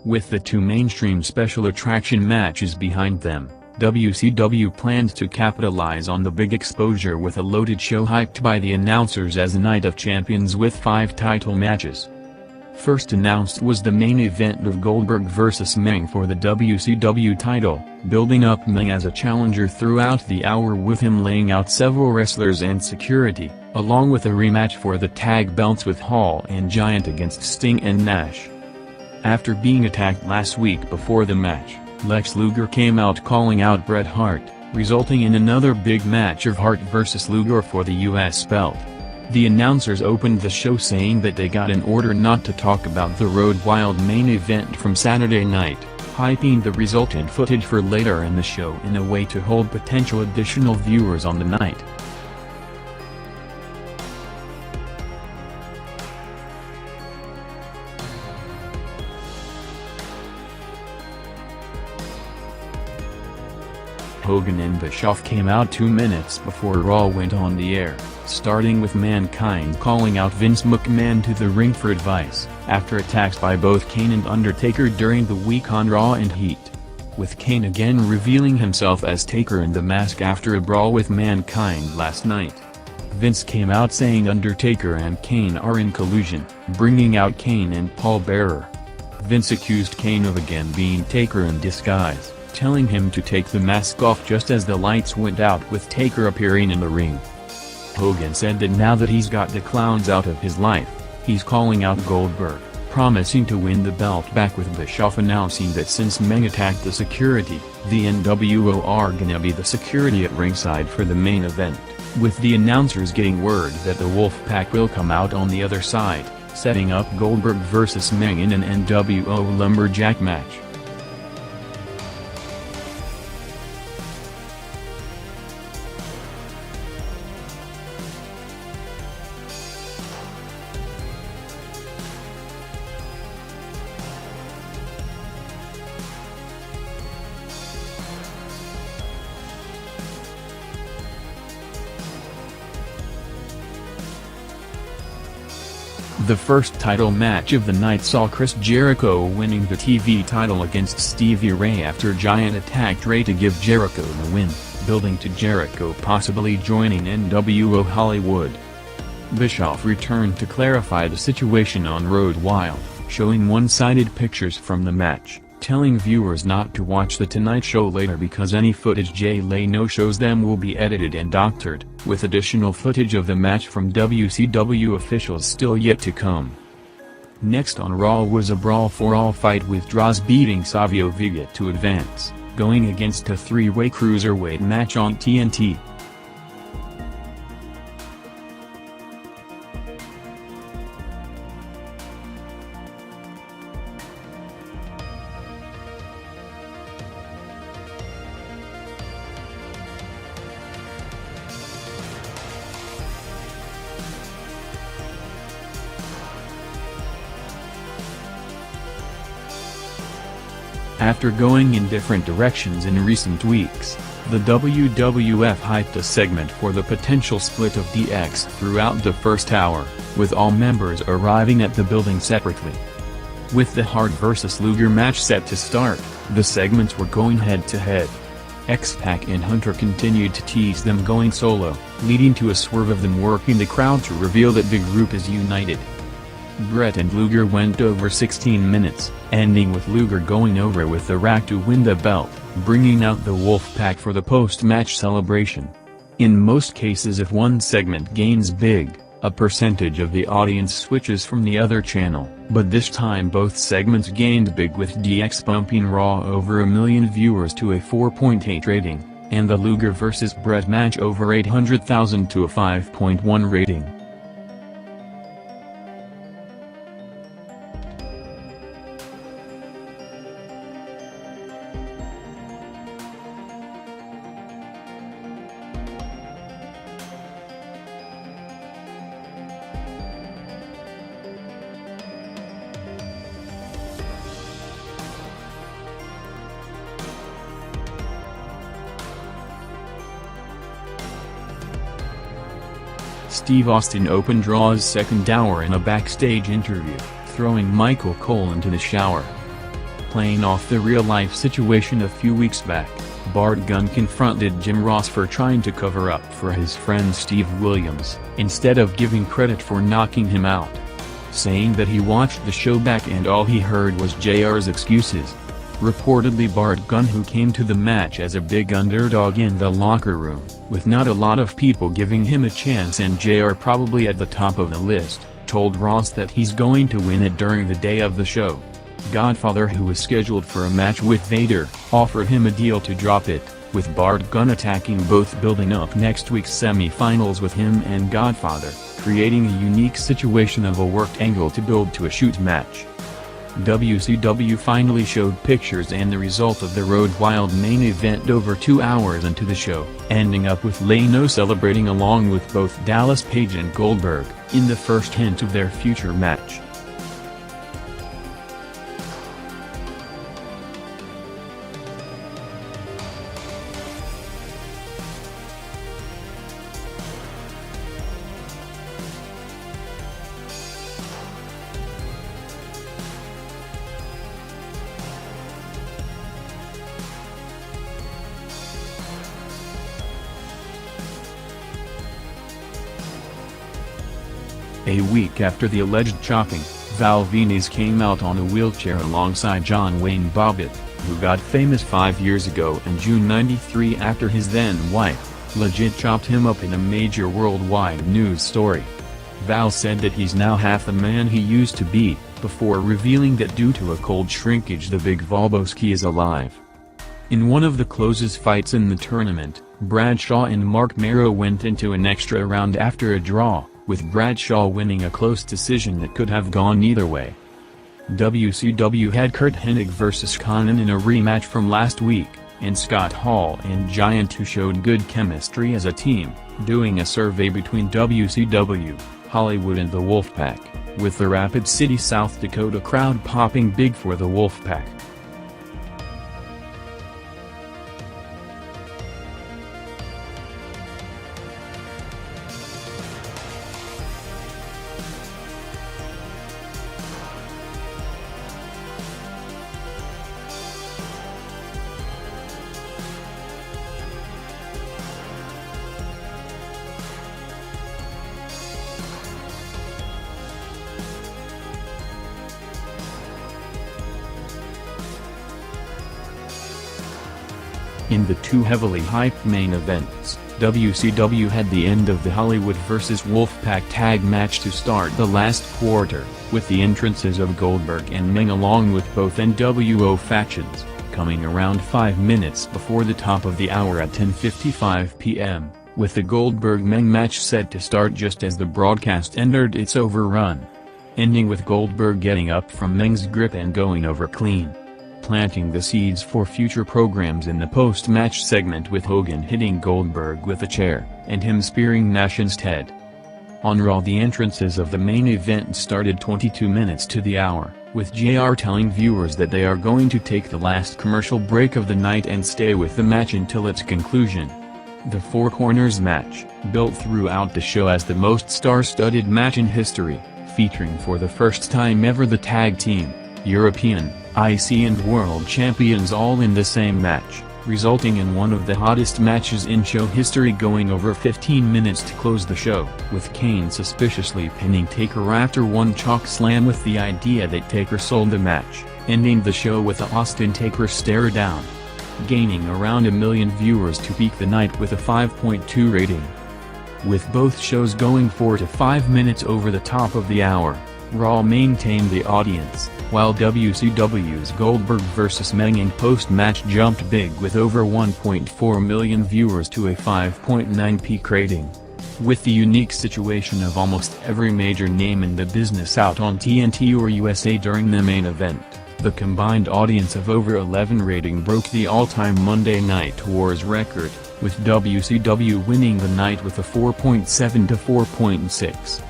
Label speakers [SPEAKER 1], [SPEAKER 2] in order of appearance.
[SPEAKER 1] With the two mainstream special attraction matches behind them, WCW plans to capitalize on the big exposure with a loaded show hyped by the announcers as a Night of Champions with 5 title matches. First announced was the main event of Goldberg vs Meng for the WCW title, building up Meng as a challenger throughout the hour with him laying out several wrestlers and security, along with a rematch for the tag belts with Hall and Giant against Sting and Nash. After being attacked last week before the match, Lex Luger came out calling out Bret Hart, resulting in another big match of Hart vs Luger for the US belt. The announcers opened the show saying that they got an order not to talk about the Road Wild main event from Saturday night, hyping the resultant footage for later in the show in a way to hold potential additional viewers on the night. Hogan and Bischoff came out 2 minutes before Raw went on the air, starting with Mankind calling out Vince McMahon to the ring for advice, after attacks by both Kane and Undertaker during the week on Raw and Heat. With Kane again revealing himself as Taker in the mask after a brawl with Mankind last night. Vince came out saying Undertaker and Kane are in collusion, bringing out Kane and Paul Bearer. Vince accused Kane of again being Taker in disguise, telling him to take the mask off just as the lights went out with Taker appearing in the ring. Hogan said that now that he's got the clowns out of his life, he's calling out Goldberg, promising to win the belt back with Bischoff announcing that since Meng attacked the security, the nWo are gonna be the security at ringside for the main event, with the announcers getting word that the Wolfpack will come out on the other side, setting up Goldberg vs Meng in an nWo Lumberjack match. The first title match of the night saw Chris Jericho winning the TV title against Stevie Ray after Giant attacked Ray to give Jericho the win, building to Jericho possibly joining nWo Hollywood. Bischoff returned to clarify the situation on Road Wild, showing one-sided pictures from the match, telling viewers not to watch The Tonight Show later because any footage Leno shows them will be edited and doctored, with additional footage of the match from WCW officials still yet to come. Next on Raw was a Brawl for All fight with Droz beating Savio Vega to advance, going against a 3-way Cruiserweight match on TNT. After going in different directions in recent weeks, the WWF hyped a segment for the potential split of DX throughout the first hour, with all members arriving at the building separately. With the Hart vs Luger match set to start, the segments were going head-to-head. X-Pac and Hunter continued to tease them going solo, leading to a swerve of them working the crowd to reveal that the group is united. Bret and Luger went over 16 minutes, ending with Luger going over with the rack to win the belt, bringing out the Wolfpack for the post-match celebration. In most cases, if one segment gains big, a percentage of the audience switches from the other channel, but this time both segments gained big with DX bumping Raw over 1 million viewers to a 4.8 rating, and the Luger vs Bret match over 800,000 to a 5.1 rating. Steve Austin opened Raw's second hour in a backstage interview, throwing Michael Cole into the shower. playing off the real-life situation a few weeks back, Bart Gunn confronted Jim Ross for trying to cover up for his friend Steve Williams, instead of giving credit for knocking him out, saying that he watched the show back and all he heard was JR's excuses. Reportedly Bart Gunn, who came to the match as a big underdog in the locker room, with not a lot of people giving him a chance and JR probably at the top of the list, told Ross that he's going to win it during the day of the show. Godfather, who was scheduled for a match with Vader, offered him a deal to drop it, with Bart Gunn attacking both, building up next week's semi-finals with him and Godfather, creating a unique situation of a worked angle to build to a shoot match. WCW finally showed pictures and the result of the Road Wild main event over 2 hours into the show, ending up with Leno celebrating along with both Dallas Page and Goldberg, in the first hint of their future match. A week after the alleged chopping, Val Venis came out on a wheelchair alongside Wayne Bobbitt, who got famous 5 years ago in June '93 after his then-wife, legit chopped him up in a major worldwide news story. Val said that he's now half the man he used to be, before revealing that due to a cold shrinkage the Big Valboski is alive. In one of the closest fights in the tournament, Bradshaw and Mark Mero went into an extra round after a draw, with Bradshaw winning a close decision that could have gone either way. WCW had Curt Hennig vs. Konnan in a rematch from last week, and Scott Hall and Giant, who showed good chemistry as a team, doing a survey between WCW, Hollywood and the Wolfpack, with the Rapid City, South Dakota crowd popping big for the Wolfpack. In the two heavily hyped main events, WCW had the end of the Hollywood vs. Wolfpack tag match to start the last quarter, with the entrances of Goldberg and Meng along with both nWo factions, coming around 5 minutes before the top of the hour at 10:55 p.m., with the Goldberg-Meng match set to start just as the broadcast entered its overrun, ending with Goldberg getting up from Meng's grip and going over clean, planting the seeds for future programs in the post-match segment with Hogan hitting Goldberg with a chair, and him spearing Nash instead. On Raw, the entrances of the main event started 22 minutes to the hour, with JR telling viewers that they are going to take the last commercial break of the night and stay with the match until its conclusion. The Four Corners match, built throughout the show as the most star-studded match in history, featuring for the first time ever the tag team, European, IC and World Champions all in the same match, resulting in one of the hottest matches in show history, going over 15 minutes to close the show, with Kane suspiciously pinning Taker after one chalk slam with the idea that Taker sold the match, ending the show with a Austin Taker stare down, gaining around 1 million viewers to peak the night with a 5.2 rating. With both shows going 4 to 5 minutes over the top of the hour, Raw maintained the audience, while WCW's Goldberg vs. Meng in post-match jumped big with over 1.4 million viewers to a 5.9 peak rating. With the unique situation of almost every major name in the business out on TNT or USA during the main event, the combined audience of over 11 rating broke the all-time Monday Night Wars record, with WCW winning the night with a 4.7 to 4.6.